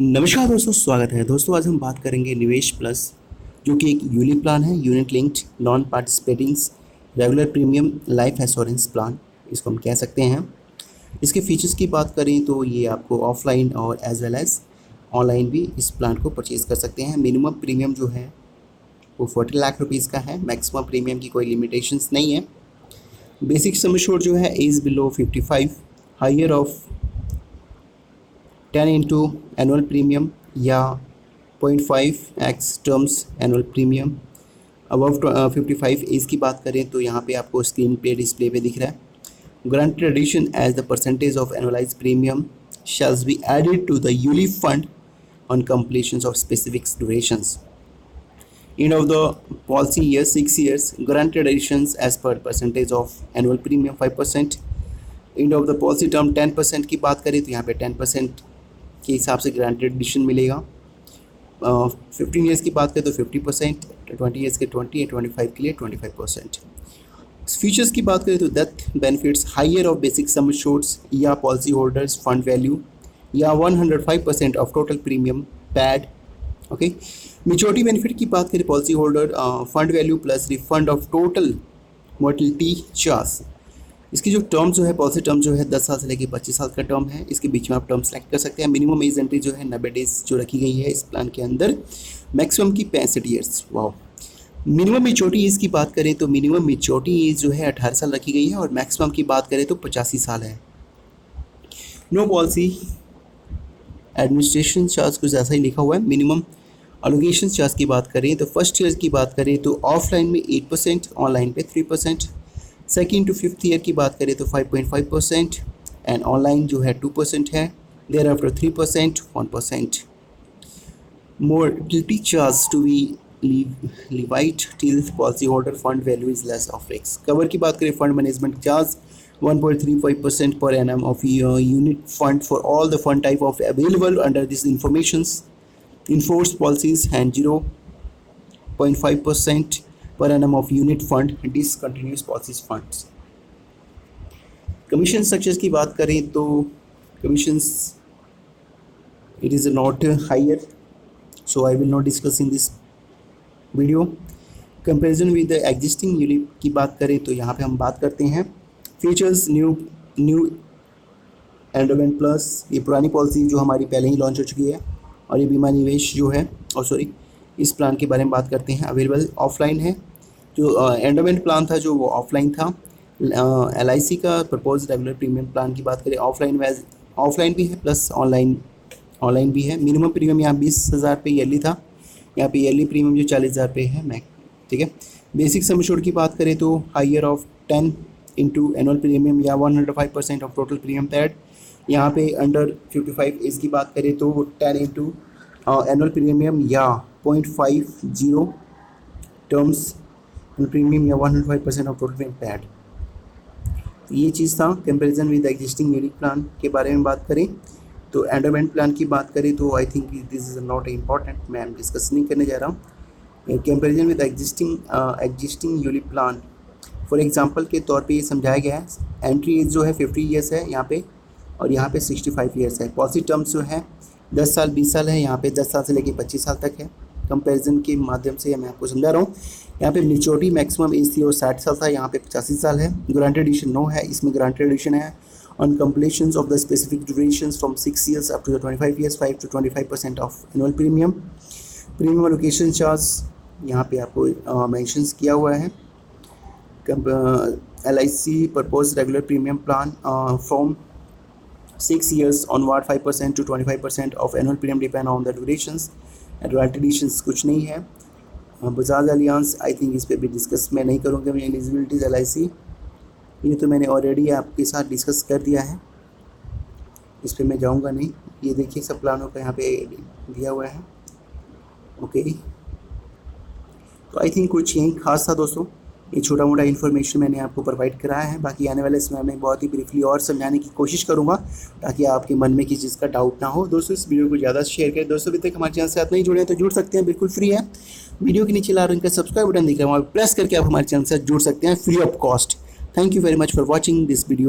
नमस्कार दोस्तों, स्वागत है दोस्तों। आज हम बात करेंगे निवेश प्लस, जो कि एक यूनिट प्लान है, unit linked non participating regular premium life assurance plan, इसको हम कह सकते हैं। इसके फीचर्स की बात करें तो ये आपको ऑफलाइन और एज वेल एज ऑनलाइन भी इस प्लान को परचेज़ कर सकते हैं। मिनिमम प्रीमियम जो है वो 40 लाख रुपीज़ का है। मैक्सिमम प्रीमियम की कोई लिमिटेशंस नहीं है। बेसिक सम एश्योर्ड जो है age below 55, higher of 10 into annual premium या 0.5x terms annual premium. Above 55 age की बात करें तो यहाँ पे आपको स्क्रीन पे डिस्प्ले पे दिख रहा है। Granted addition as the percentage of annualized premium shall be added to the ULIP fund on completions of specific durations. End of the policy year 6 years, granted additions as per percentage of annual premium 5%. End of the policy term 10% की बात करें तो यहाँ पे 10% के हिसाब से granted addition मिलेगा। 15 ईयर्स की बात करें तो 50%, 20 ईयर्स के 20 और 25 के लिए 25%। फीचर्स की बात करें तो death benefits higher of basic sum assureds या पॉलिसी होल्डर्स फंड वैल्यू या 105% of total premium paid. Okay, maturity benefit की बात करें policy holder fund value plus refund of total mortality charge. इसकी जो टर्म जो है पॉलिसी टर्म जो है 10 साल से लेकर 25 साल का टर्म है। इसके बीच में आप टर्म सेलेक्ट कर सकते हैं। मिनिमम एज एंट्री जो है 90 डेज जो रखी गई है इस प्लान के अंदर। मैक्सिमम की 65 ईयर्स। वाह। मिनिमम मेच्योरिटी एज की बात करें तो मिनिमम मेच्योरिटी एज जो है 18 साल रखी गई है और मैक्सिमम की बात करें तो 85 साल है। नो पॉलिसी एडमिनिस्ट्रेशन चार्ज कुछ ऐसा ही लिखा हुआ है। मिनिमम अलोकेशन चार्ज की बात करें तो फर्स्ट ईयर की बात करें तो ऑफलाइन में 8%, ऑनलाइन पे 3%। सेकेंड टू फिफ्थ ईयर की बात करें तो 5.5% एंड ऑनलाइन जो है 2% है। Thereafter 3%, 1%। Mortality charge to be levied till policy holder fund value is less of X. Cover की बात करें fund management charge 1.35% per annum of unit fund for all the fund type of available under this informations enforced policies and 0.5% per annum of unit fund discontinuous policies funds. Commission structures की बात करें तो commissions it is not higher, so I will not discuss in this video. Comparison with the existing unit की बात करें तो यहाँ पे हम बात करते हैं फीचर्स। न्यू एंडोमेंट प्लस, ये पुरानी पॉलिसी जो हमारी पहले ही लॉन्च हो चुकी है और ये बीमा निवेश जो है इस प्लान के बारे में बात करते हैं। अवेलेबल ऑफलाइन है। जो एंडोमेंट प्लान था जो वो ऑफलाइन था। LIC का प्रपोज रेगुलर प्रीमियम प्लान की बात करें ऑफलाइन भी है प्लस ऑनलाइन भी है। मिनिमम प्रीमियम यहाँ 20,000 पे ईयरली था, यहाँ पे ईयरली प्रीमियम जो 40,000 पे है मैक। ठीक है। बेसिक सम एश्योर्ड की बात करें तो higher of 10 into annual premium या 105% ऑफ टोटल प्रीमियम पैड। यहाँ पे अंडर 55 एज की बात करें तो 10 इंटू एनुअल प्रीमियम या 0.50 टर्म्स प्रीमियम या 105% ऑफ टोटल प्रीमियम पैड। ये चीज़ था। Comparison with existing unit plan के बारे में बात करें तो एंडोमेंट प्लान की बात करें तो I think this is not important, मैं डिस्कस नहीं करने जा रहा हूँ। Comparison with existing unit plan for example के तौर पे ये समझाया गया है। एंट्री एज जो है 50 ईयर्स है यहाँ पे और यहाँ पे 65 ईयर्स है। पॉलिसी टर्म्स जो है 10 साल 20 साल है, यहाँ पे 10 साल से लेकर 25 साल तक है। कंपेरिजन के माध्यम से मैं आपको समझा रहा हूँ। यहाँ पे मेच्योरिटी मैक्सिमम एज थी और 60 साल था, यहाँ पे 85 साल है। ग्रांटेड एडिशन नो है, इसमें ग्रांटेड एडिशन है on completions of the specific durations from 6 years up to the 25 years 5 to 25% of annual premium. Premium allocation charge यहाँ पे आपको मेंशंस किया हुआ है। LIC proposed regular premium plan from 6 years onward 5% to 25% of annual premium depend on the durations and grant additions कुछ नहीं है। Bajaj alliance I think इस पर भी डिस्कस मैं नहीं करूँगा। मैं एलिजिबिलिटीज LIC ये तो मैंने ऑलरेडी आपके साथ डिस्कस कर दिया है, इस पर मैं जाऊंगा नहीं। ये देखिए सब प्लानों का यहाँ पे दिया हुआ है। ओके, तो आई थिंक कुछ यही खास था दोस्तों। ये छोटा मोटा इन्फॉर्मेशन मैंने आपको प्रोवाइड कराया है। बाकी आने वाले समय में बहुत ही ब्रीफली और समझाने की कोशिश करूँगा ताकि आपके मन में किसी चीज़ का डाउट ना हो। दोस्तों इस वीडियो को ज़्यादा शेयर करें। दोस्तों अभी तक हमारे चैनल से साथ नहीं जुड़े हैं तो जुड़ सकते हैं, बिल्कुल फ्री है। वीडियो के नीचे लाल रंग का सब्सक्राइब बटन दिख रहा है, वहाँ प्रेस करके आप हमारे चैनल से जुड़ सकते हैं free of cost. Thank you very much for watching this video.